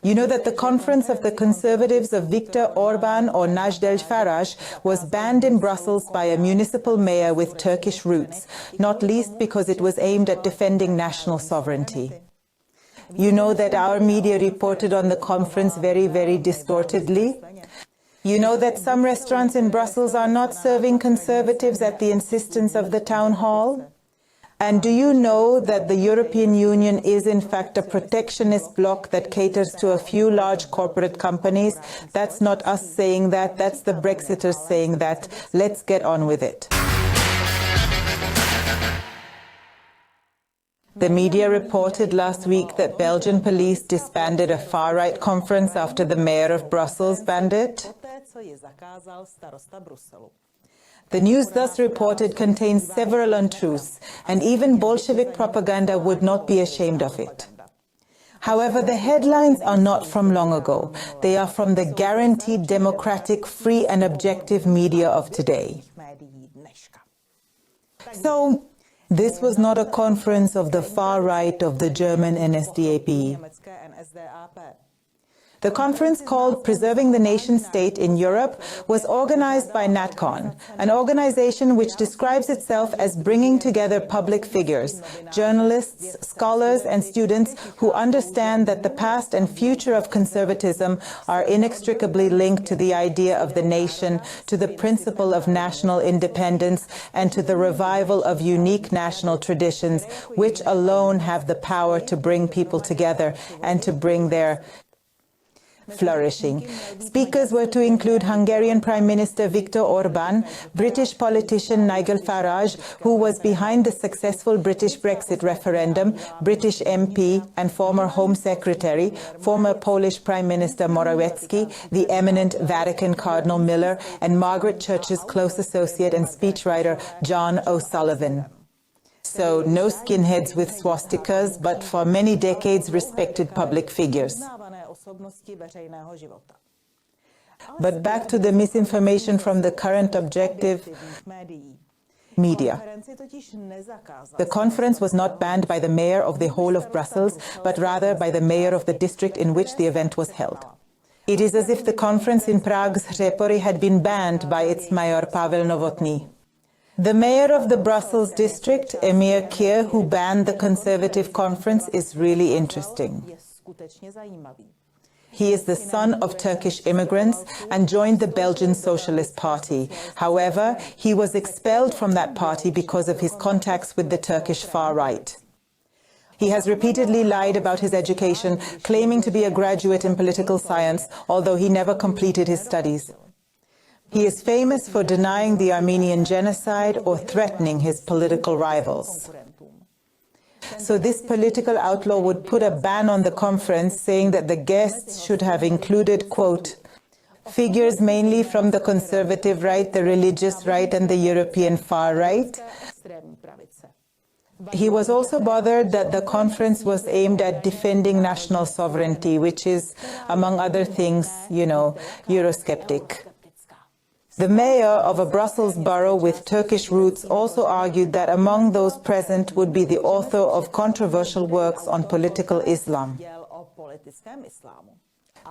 You know that the conference of the conservatives of Viktor Orbán or Nigel Farage was banned in Brussels by a municipal mayor with Turkish roots, not least because it was aimed at defending national sovereignty. You know that our media reported on the conference very, very distortedly. You know that some restaurants in Brussels are not serving conservatives at the insistence of the town hall? And do you know that the European Union is in fact a protectionist bloc that caters to a few large corporate companies? That's not us saying that, that's the Brexiters saying that. Let's get on with it. The media reported last week that Belgian police disbanded a far-right conference after the mayor of Brussels banned it. The news thus reported contains several untruths, and even Bolshevik propaganda would not be ashamed of it. However, the headlines are not from long ago. They are from the guaranteed democratic, free and objective media of today. So, this was not a conference of the far right of the German NSDAP. The conference called Preserving the Nation-State in Europe was organized by NatCon, an organization which describes itself as bringing together public figures, journalists, scholars and students who understand that the past and future of conservatism are inextricably linked to the idea of the nation, to the principle of national independence, and to the revival of unique national traditions, which alone have the power to bring people together and to bring their flourishing. Speakers were to include Hungarian Prime Minister Viktor Orbán, British politician Nigel Farage, who was behind the successful British Brexit referendum, British MP and former Home Secretary, former Polish Prime Minister Morawiecki, the eminent Vatican Cardinal Miller, and Margaret Church's close associate and speechwriter John O'Sullivan. So, no skinheads with swastikas, but for many decades respected public figures. But back to the misinformation from the current objective media. The conference was not banned by the mayor of the whole of Brussels, but rather by the mayor of the district in which the event was held. It is as if the conference in Prague's Řepory had been banned by its mayor Pavel Novotný. The mayor of the Brussels district, Emir Kir, who banned the Conservative conference, is really interesting. He is the son of Turkish immigrants and joined the Belgian Socialist Party. However, he was expelled from that party because of his contacts with the Turkish far right. He has repeatedly lied about his education, claiming to be a graduate in political science, although he never completed his studies. He is famous for denying the Armenian genocide or threatening his political rivals. So this political outlaw would put a ban on the conference, saying that the guests should have included, quote, figures mainly from the conservative right, the religious right and the European far right. He was also bothered that the conference was aimed at defending national sovereignty, which is, among other things, Eurosceptic. The mayor of a Brussels borough with Turkish roots also argued that among those present would be the author of controversial works on political Islam.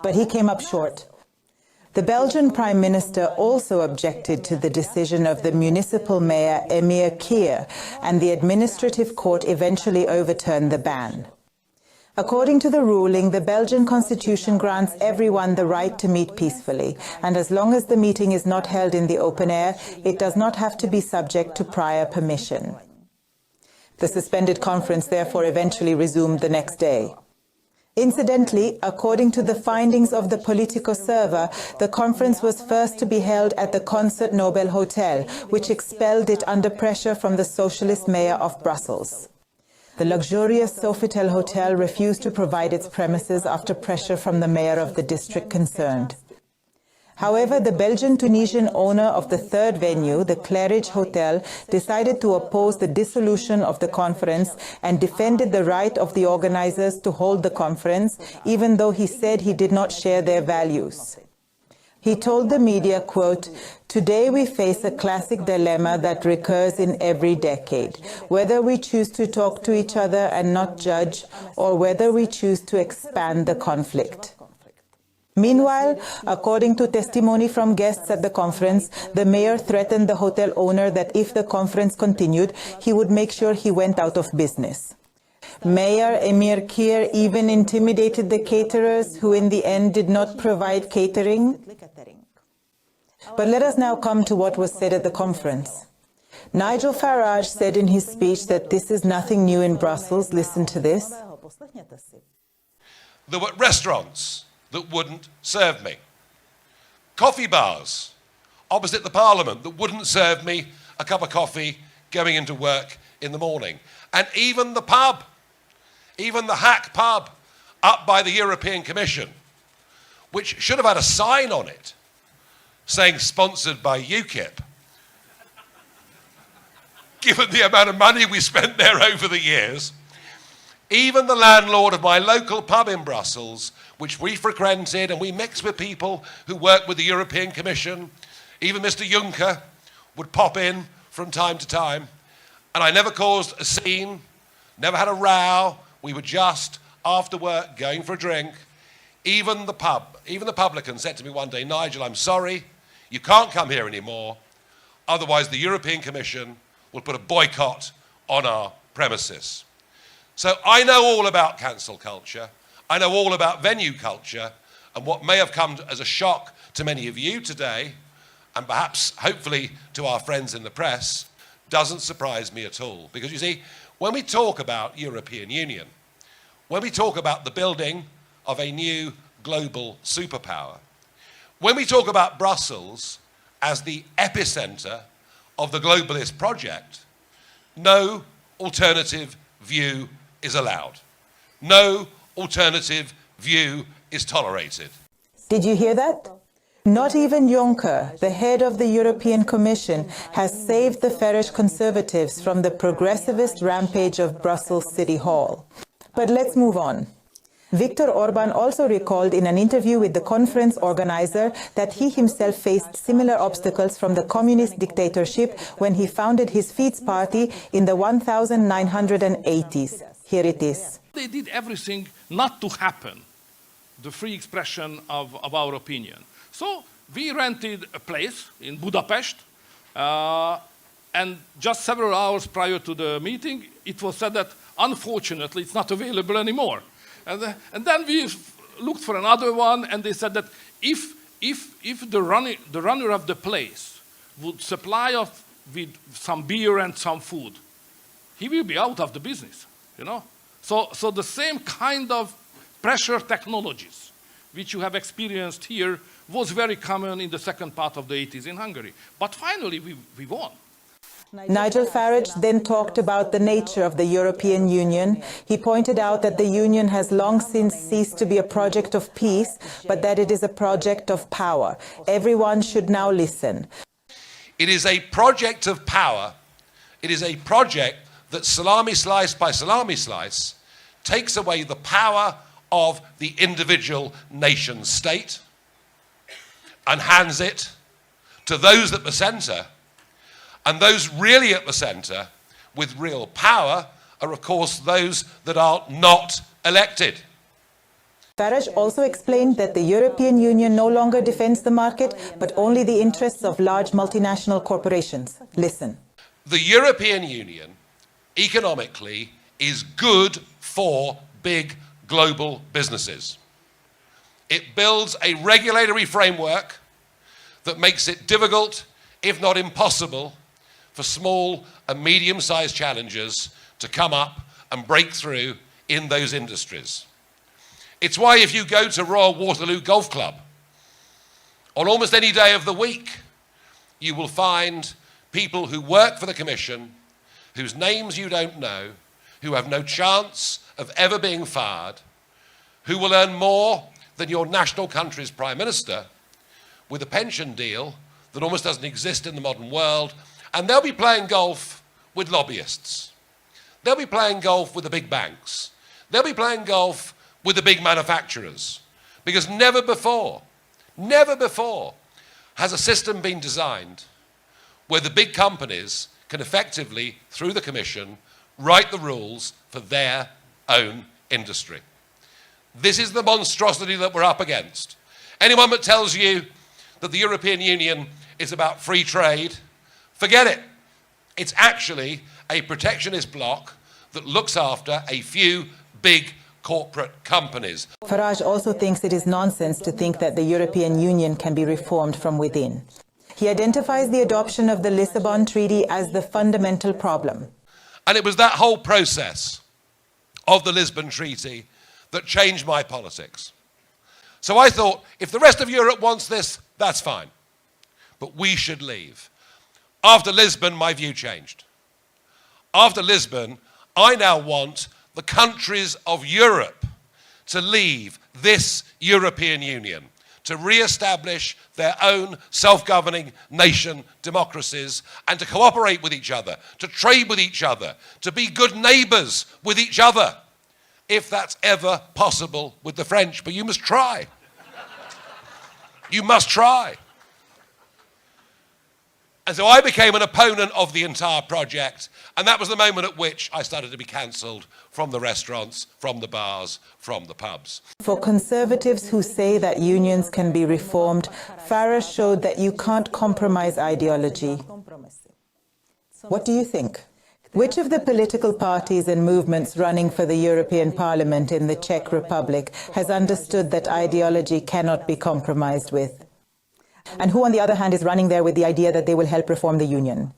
But he came up short. The Belgian Prime Minister also objected to the decision of the municipal mayor Emir Kir, and the administrative court eventually overturned the ban. According to the ruling, the Belgian constitution grants everyone the right to meet peacefully, and as long as the meeting is not held in the open air, it does not have to be subject to prior permission. The suspended conference therefore eventually resumed the next day. Incidentally, according to the findings of the Politico server, the conference was first to be held at the Concert Nobel Hotel, which expelled it under pressure from the socialist mayor of Brussels. The luxurious Sofitel Hotel refused to provide its premises after pressure from the mayor of the district concerned. However, the Belgian-Tunisian owner of the third venue, the Claridge Hotel, decided to oppose the dissolution of the conference and defended the right of the organizers to hold the conference, even though he said he did not share their values. He told the media, quote, "Today we face a classic dilemma that recurs in every decade, whether we choose to talk to each other and not judge, or whether we choose to expand the conflict." Meanwhile, according to testimony from guests at the conference, the mayor threatened the hotel owner that if the conference continued, he would make sure he went out of business. Mayor Emir Kir even intimidated the caterers, who in the end did not provide catering. But let us now come to what was said at the conference. Nigel Farage said in his speech that this is nothing new in Brussels. Listen to this. There were restaurants that wouldn't serve me. Coffee bars opposite the Parliament that wouldn't serve me a cup of coffee going into work in the morning. And even the pub, even the hack pub up by the European Commission, which should have had a sign on it saying sponsored by UKIP, given the amount of money we spent there over the years. Even the landlord of my local pub in Brussels, which we frequented and we mixed with people who work with the European Commission, even Mr. Juncker would pop in from time to time. And I never caused a scene, never had a row. We were just, after work, going for a drink. Even the publican said to me one day, Nigel, I'm sorry, you can't come here anymore. Otherwise, the European Commission will put a boycott on our premises. So I know all about cancel culture. I know all about venue culture, and what may have come as a shock to many of you today, and perhaps, hopefully, to our friends in the press, doesn't surprise me at all. Because you see, when we talk about European Union, when we talk about the building of a new global superpower, when we talk about Brussels as the epicenter of the globalist project, no alternative view is allowed. No alternative view is tolerated. Did you hear that? Not even Juncker, the head of the European Commission, has saved the Farage Conservatives from the progressivist rampage of Brussels City Hall. But let's move on. Viktor Orbán also recalled in an interview with the conference organizer that he himself faced similar obstacles from the communist dictatorship when he founded his Fidesz party in the 1980s. Here it is. They did everything not to happen, the free expression of our opinion. So we rented a place in Budapest, and just several hours prior to the meeting, it was said that unfortunately it's not available anymore. And then we looked for another one, and they said that if the runner of the place would supply us with some beer and some food, he will be out of the business, you know. So the same kind of pressure technologies which you have experienced here was very common in the second part of the 80s in Hungary. But finally we won. Nigel Farage then talked about the nature of the European Union. He pointed out that the Union has long since ceased to be a project of peace, but that it is a project of power. Everyone should now listen. It is a project of power. It is a project that, salami slice by salami slice, takes away the power of the individual nation state and hands it to those at the centre. And those really at the centre, with real power, are of course those that are not elected. Farage also explained that the European Union no longer defends the market, but only the interests of large multinational corporations. Listen. The European Union, economically, is good for big global businesses. It builds a regulatory framework that makes it difficult, if not impossible, for small and medium-sized challengers to come up and break through in those industries. It's why if you go to Royal Waterloo Golf Club, on almost any day of the week, you will find people who work for the Commission, whose names you don't know, who have no chance of ever being fired, who will earn more than your national country's Prime Minister, with a pension deal that almost doesn't exist in the modern world, and they'll be playing golf with lobbyists. They'll be playing golf with the big banks. They'll be playing golf with the big manufacturers. Because never before has a system been designed where the big companies can effectively, through the Commission, write the rules for their own industry. This is the monstrosity that we're up against. Anyone that tells you that the European Union is about free trade, forget it. It's actually a protectionist bloc that looks after a few big corporate companies. Farage also thinks it is nonsense to think that the European Union can be reformed from within. He identifies the adoption of the Lisbon Treaty as the fundamental problem. And it was that whole process of the Lisbon Treaty that changed my politics. So I thought, if the rest of Europe wants this, that's fine. But we should leave. After Lisbon, my view changed. After Lisbon, I now want the countries of Europe to leave this European Union, to re-establish their own self-governing nation democracies and to cooperate with each other, to trade with each other, to be good neighbours with each other, if that's ever possible with the French. But you must try. You must try. And so I became an opponent of the entire project, and that was the moment at which I started to be cancelled from the restaurants, from the bars, from the pubs. For conservatives who say that unions can be reformed, Farage showed that you can't compromise ideology. What do you think? Which of the political parties and movements running for the European Parliament in the Czech Republic has understood that ideology cannot be compromised with? And who, on the other hand, is running there with the idea that they will help reform the union?